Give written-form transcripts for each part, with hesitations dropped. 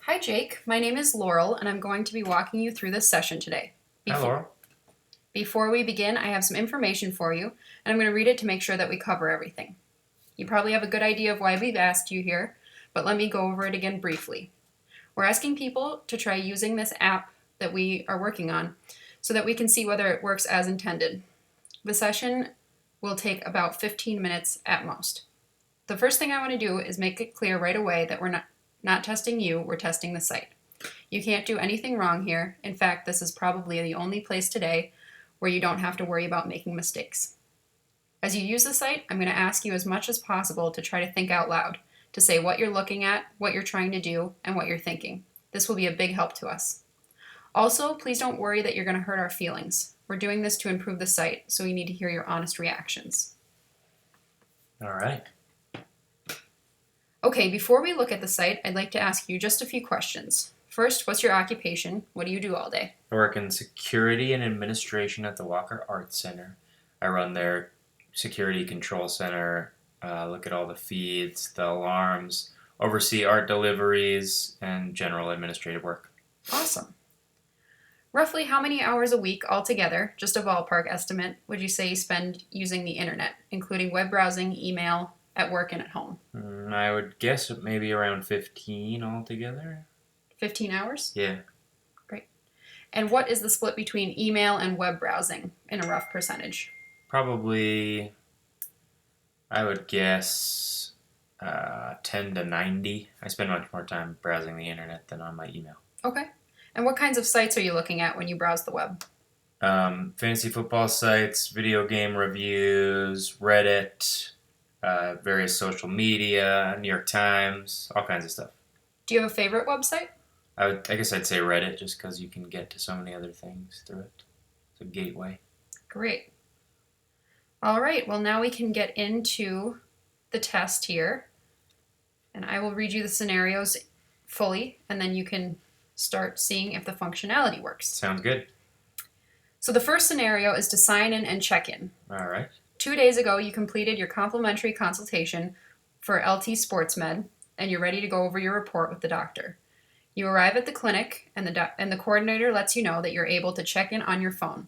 Hi, Jake. My name is Laurel, and I'm going to be walking you through this session today. Hi, Laurel. Before we begin, I have some information for you, and I'm going to read it to make sure that we cover everything. You probably have a good idea of why we've asked you here, but let me go over it again briefly. We're asking people to try using this app that we are working on so that we can see whether it works as intended. The session will take about 15 minutes at most. The first thing I want to do is make it clear right away that we're not testing you, we're testing the site. You can't do anything wrong here. In fact, this is probably the only place today where you don't have to worry about making mistakes. As you use the site, I'm going to ask you as much as possible to try to think out loud, to say what you're looking at, what you're trying to do, and what you're thinking. This will be a big help to us. Also, please don't worry that you're going to hurt our feelings. We're doing this to improve the site, so we need to hear your honest reactions. All right. Okay, before we look at the site, I'd like to ask you just a few questions. First, what's your occupation? What do you do all day? I work in security and administration at the Walker Arts Center. I run their security control center, look at all the feeds, the alarms, oversee art deliveries, and general administrative work. Awesome. Roughly how many hours a week altogether, just a ballpark estimate, would you say you spend using the internet, including web browsing, email, at work, and at home? I would guess maybe around 15 altogether. 15 hours? Yeah. Great. And what is the split between email and web browsing in a rough percentage? Probably, I would guess 10 to 90. I spend much more time browsing the internet than on my email. Okay. And what kinds of sites are you looking at when you browse the web? Fantasy football sites, video game reviews, Reddit, various social media, New York Times, all kinds of stuff. Do you have a favorite website? I guess I'd say Reddit just because you can get to so many other things through it. It's a gateway. Great. All right, well, now we can get into the test here. And I will read you the scenarios fully, and then you can start seeing if the functionality works. Sounds good. So the first scenario is to sign in and check in. All right. 2 days ago, you completed your complimentary consultation for LT Sports Med, and you're ready to go over your report with the doctor. You arrive at the clinic, and the coordinator lets you know that you're able to check in on your phone.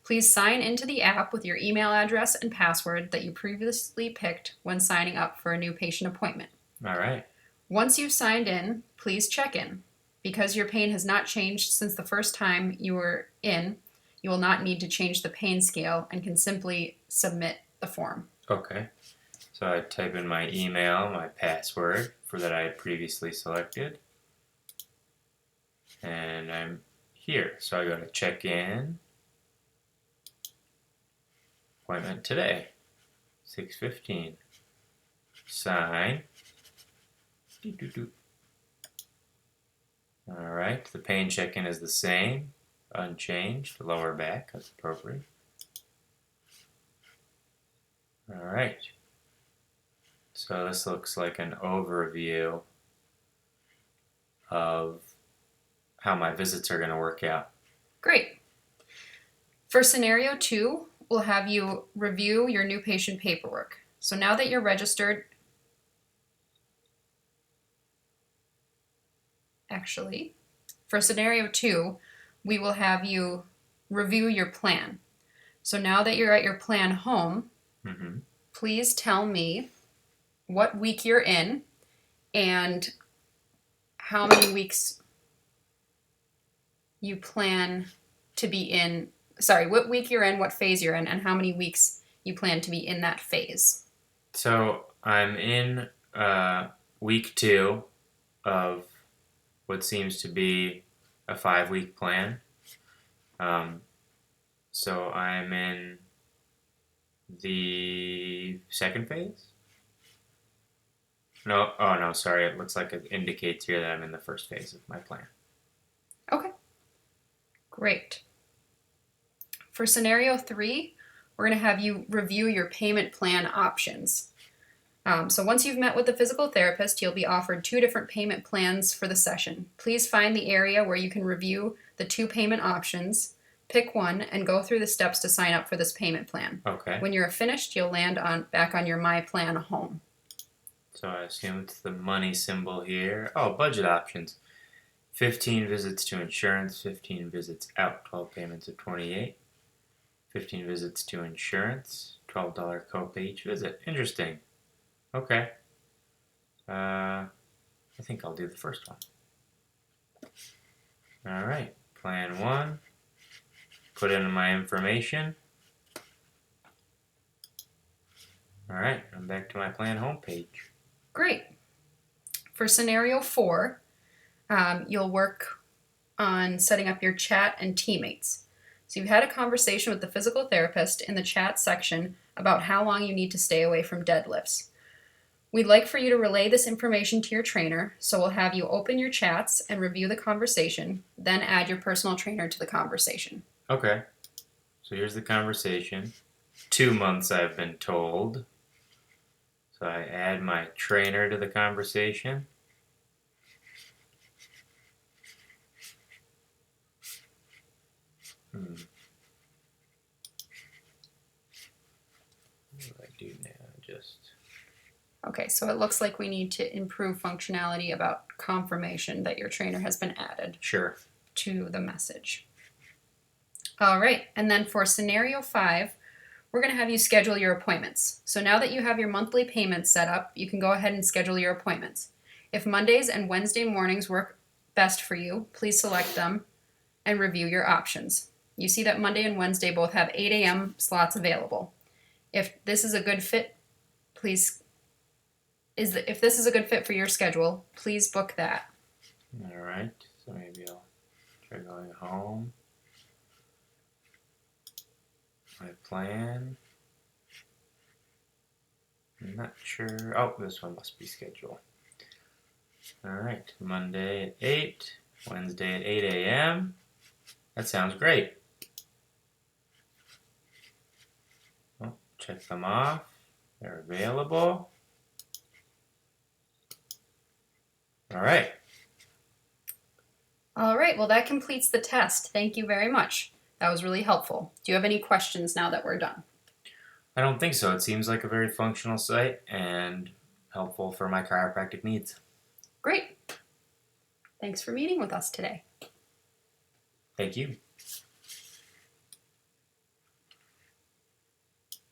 Please sign into the app with your email address and password that you previously picked when signing up for a new patient appointment. All right. Once you've signed in, please check in. Because your pain has not changed since the first time you were in, you will not need to change the pain scale and can simply submit the form. Okay. So I type in my email, my password that I had previously selected. And I'm here. So I go to check in. Appointment today. 6:15. Sign. All right. The pain check-in is the same. Unchanged. Lower back. That's appropriate. All right. So this looks like an overview of how my visits are going to work out. Great. For scenario 2, we'll have you review your new patient paperwork. So now that you're registered, for scenario 2, we will have you review your plan. So now that you're at your plan home, please tell me what week you're in and how many weeks you plan to be in. Sorry, what week you're in, what phase you're in, and how many weeks you plan to be in that phase. So I'm in week 2 of what seems to be a 5-week plan. So I'm in the second phase? No, oh no, sorry. It looks like it indicates here that I'm in the first phase of my plan. Okay, great. For scenario 3, we're going to have you review your payment plan options. So once you've met with the physical therapist, you'll be offered 2 different payment plans for the session. Please find the area where you can review the 2 payment options, pick one, and go through the steps to sign up for this payment plan. Okay. When you're finished, you'll land back on your My Plan home. So I assume it's the money symbol here. Oh, budget options. 15 visits to insurance, 15 visits out, 12 payments of 28. 15 visits to insurance, $12 copay each visit. Interesting. Okay. I think I'll do the first one. All right. Plan 1. Put in my information. All right. I'm back to my plan homepage. Great. For scenario 4, you'll work on setting up your chat and teammates. So you've had a conversation with the physical therapist in the chat section about how long you need to stay away from deadlifts. We'd like for you to relay this information to your trainer, so we'll have you open your chats and review the conversation, then add your personal trainer to the conversation. Okay. So here's the conversation. 2 months, I've been told. So I add my trainer to the conversation. What do I do now? Okay, so it looks like we need to improve functionality about confirmation that your trainer has been added Sure. to the message. All right, and then for scenario 5, we're going to have you schedule your appointments. So now that you have your monthly payments set up, you can go ahead and schedule your appointments. If Mondays and Wednesday mornings work best for you, please select them and review your options. You see that Monday and Wednesday both have 8 a.m. slots available. If this is a good fit, if this is a good fit for your schedule, please book that. All right. So maybe I'll try going home. My plan. I'm not sure. Oh, this one must be scheduled. All right. Monday at 8. Wednesday at 8 a.m. That sounds great. Oh, check them off. They're available. All right. All right, well, that completes the test. Thank you very much. That was really helpful. Do you have any questions now that we're done? I don't think so. It seems like a very functional site and helpful for my chiropractic needs. Great. Thanks for meeting with us today. Thank you.